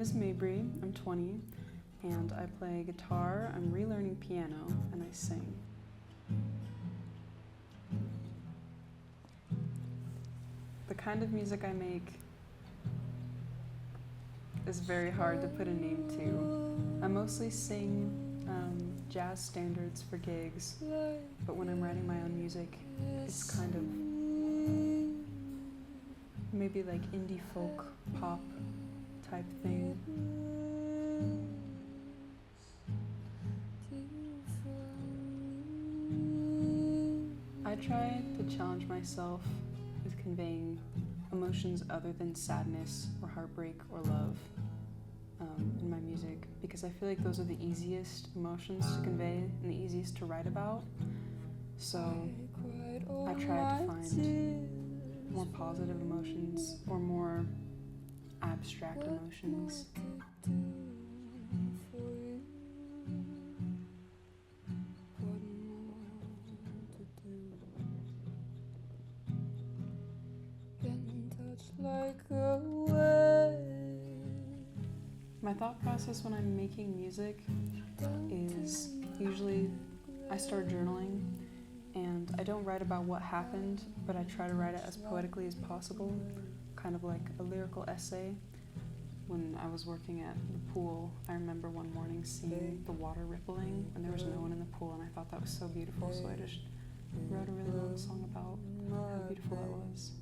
is Mabry, I'm 20, and I play guitar, I'm relearning piano, and I sing. The kind of music I make is very hard to put a name to. I mostly sing jazz standards for gigs, but when I'm writing my own music, it's kind of maybe like indie folk pop type thing. I try to challenge myself with conveying emotions other than sadness or heartbreak or love in my music, because I feel like those are the easiest emotions to convey and the easiest to write about. So I try to find more positive emotions or more abstract emotions. My thought process when I'm making music is usually I start journaling, and I don't write about what happened, but I try to write it as poetically as possible, kind of like a lyrical essay. When I was working at the pool, I remember one morning seeing the water rippling and there was no one in the pool, and I thought that was so beautiful, so I just wrote a really long song about how beautiful that was.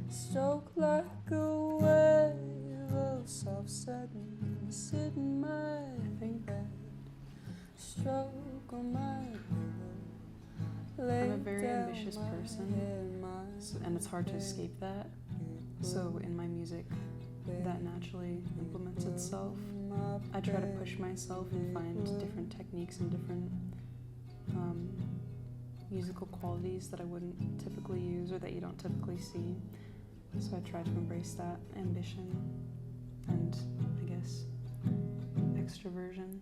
Stroke like a wave of soft satin, sit in my bed, stroke on my pillow. I'm a very ambitious person, and it's hard to escape that. So in my music, that naturally implements itself. I try to push myself and find different techniques and different musical qualities that I wouldn't typically use or that you don't typically see. So I try to embrace that ambition and, I guess, extroversion.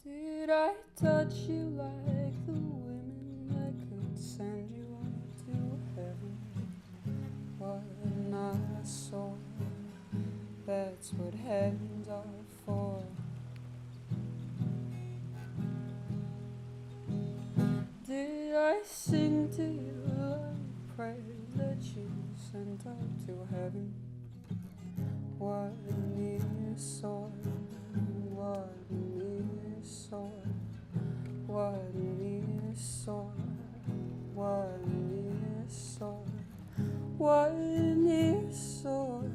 Did I touch you like the women that could send you on to heaven? What I saw, that's what hands are for. Did I sing to you like prayers that you sent up to heaven? What near soil, what near soil, what near soil, what near soil, what near soil,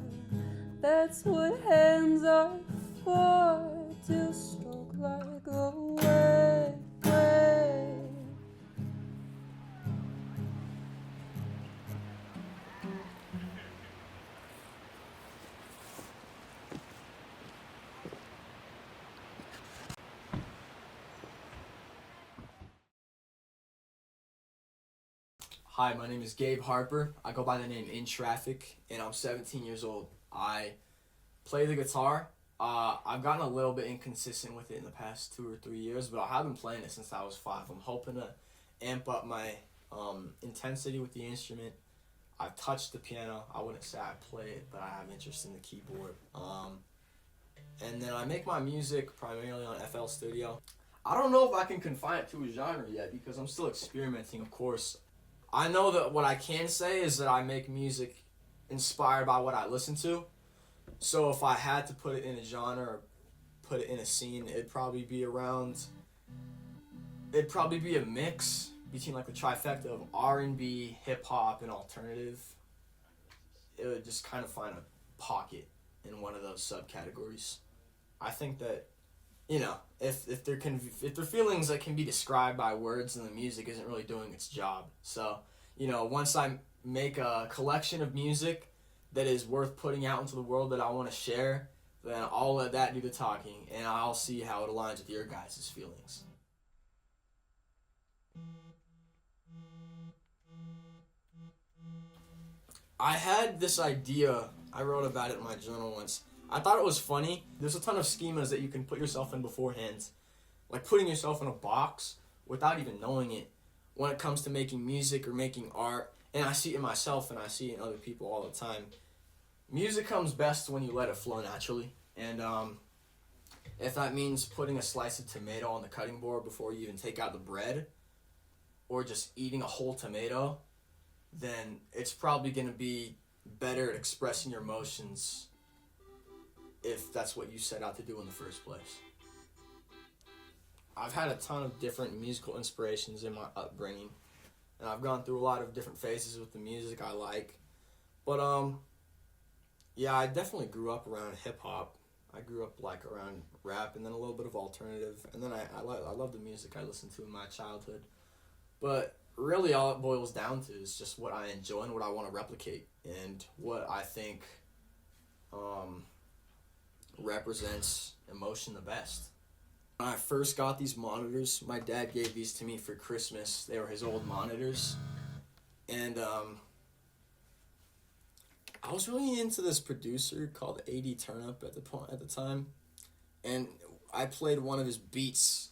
that's what hands are for, to stroke like a wave. Hi, my name is Gabe Harper. I go by the name In Traffic, and I'm 17 years old. I play the guitar. I've gotten a little bit inconsistent with it in the past 2 or 3 years, but I have been playing it since I was 5. I'm hoping to amp up my intensity with the instrument. I've touched the piano. I wouldn't say I play it, but I have interest in the keyboard. And then I make my music primarily on FL Studio. I don't know if I can confine it to a genre yet because I'm still experimenting, of course. I know that what I can say is that I make music inspired by what I listen to. So if I had to put it in a genre or put it in a scene, it'd probably be a mix between like the trifecta of R&B, hip hop, and alternative. It would just kind of find a pocket in one of those subcategories. I think that, you know, if there are feelings that can be described by words, and the music isn't really doing its job. So, you know, once I make a collection of music that is worth putting out into the world that I want to share, then I'll let that do the talking, and I'll see how it aligns with your guys' feelings. I had this idea, I wrote about it in my journal once. I thought it was funny. There's a ton of schemas that you can put yourself in beforehand. Like putting yourself in a box without even knowing it, when it comes to making music or making art, and I see it in myself and I see it in other people all the time, music comes best when you let it flow naturally. And if that means putting a slice of tomato on the cutting board before you even take out the bread, or just eating a whole tomato, then it's probably going to be better at expressing your emotions if that's what you set out to do in the first place. I've had a ton of different musical inspirations in my upbringing, and I've gone through a lot of different phases with the music I like. But yeah, I definitely grew up around hip-hop. I grew up like around rap and then a little bit of alternative, and then I love the music I listened to in my childhood. But really all it boils down to is just what I enjoy and what I want to replicate, and what I think represents emotion the best. When I first got these monitors, my dad gave these to me for Christmas. They were his old monitors. And I was really into this producer called A.D. Turnup at the time. And I played one of his beats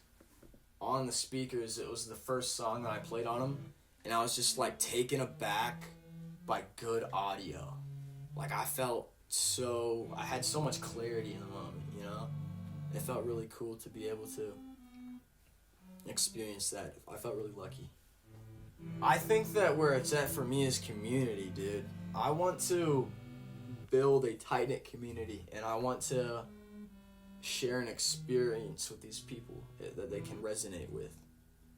on the speakers. It was the first song that I played on him. And I was just like taken aback by good audio. Like I had so much clarity in the moment, you know? It felt really cool to be able to experience that. I felt really lucky. I think that where it's at for me is community, dude. I want to build a tight-knit community, and I want to share an experience with these people that they can resonate with.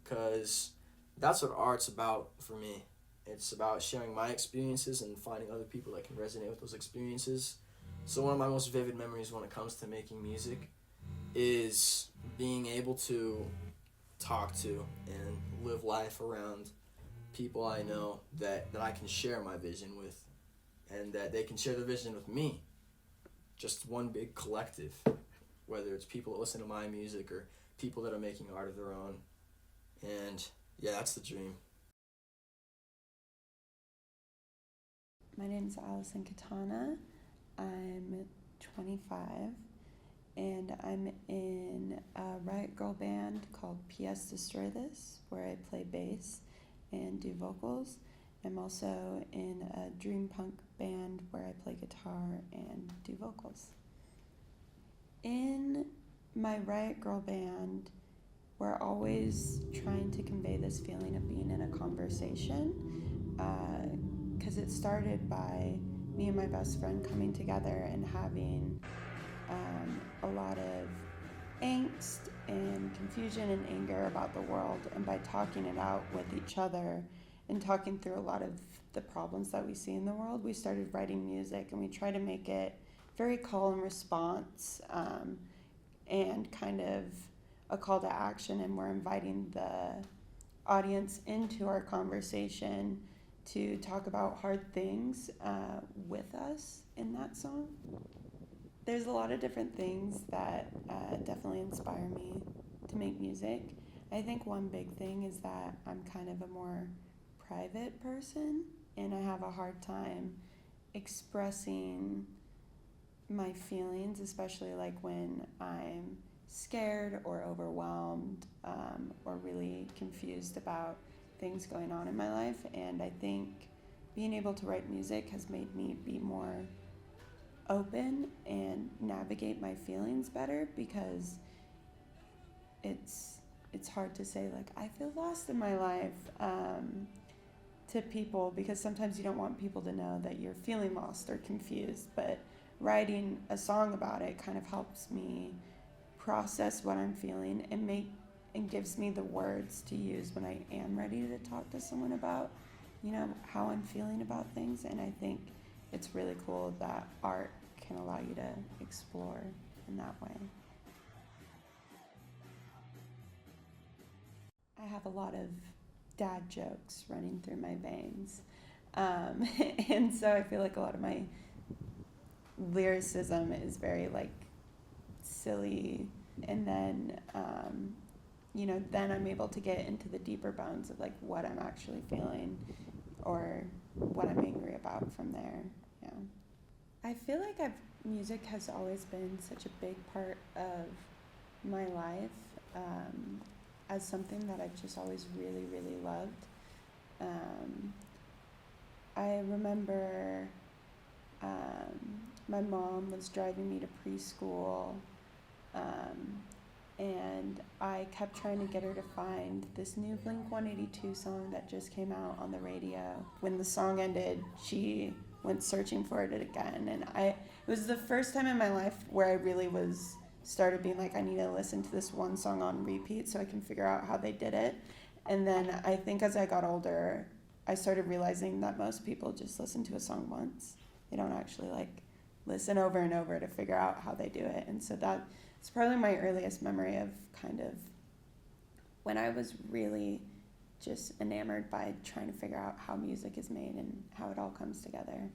Because that's what art's about for me. It's about sharing my experiences and finding other people that can resonate with those experiences. So one of my most vivid memories when it comes to making music is being able to talk to and live life around people I know that I can share my vision with, and that they can share their vision with me. Just one big collective, whether it's people that listen to my music or people that are making art of their own. And yeah, that's the dream. My name is Allison Katana. I'm 25, and I'm in a Riot Girl band called P.S. Destroy This, where I play bass and do vocals. I'm also in a dream punk band where I play guitar and do vocals. In my Riot Girl band, we're always trying to convey this feeling of being in a conversation, because it started by me and my best friend coming together and having a lot of angst and confusion and anger about the world, and by talking it out with each other and talking through a lot of the problems that we see in the world, we started writing music, and we try to make it very call and response, and kind of a call to action, and we're inviting the audience into our conversation to talk about hard things with us in that song. There's a lot of different things that definitely inspire me to make music. I think one big thing is that I'm kind of a more private person, and I have a hard time expressing my feelings, especially like when I'm scared or overwhelmed, or really confused about things going on in my life. And I think being able to write music has made me be more open and navigate my feelings better, because it's hard to say like I feel lost in my life to people, because sometimes you don't want people to know that you're feeling lost or confused. But writing a song about it kind of helps me process what I'm feeling and gives me the words to use when I am ready to talk to someone about, how I'm feeling about things. And I think it's really cool that art can allow you to explore in that way. I have a lot of dad jokes running through my veins. And so I feel like a lot of my lyricism is very like silly, and then then I'm able to get into the deeper bones of like what I'm actually feeling or what I'm angry about from there. Yeah, I feel like music has always been such a big part of my life. as something that I've just always really, really loved. I remember my mom was driving me to preschool, and I kept trying to get her to find this new Blink-182 song that just came out on the radio. When the song ended, she went searching for it again, and it was the first time in my life where I really started being like, I need to listen to this one song on repeat so I can figure out how they did it. And then I think as I got older, I started realizing that most people just listen to a song once. They don't actually listen over and over to figure out how they do it. And so that's probably my earliest memory of kind of when I was really just enamored by trying to figure out how music is made and how it all comes together.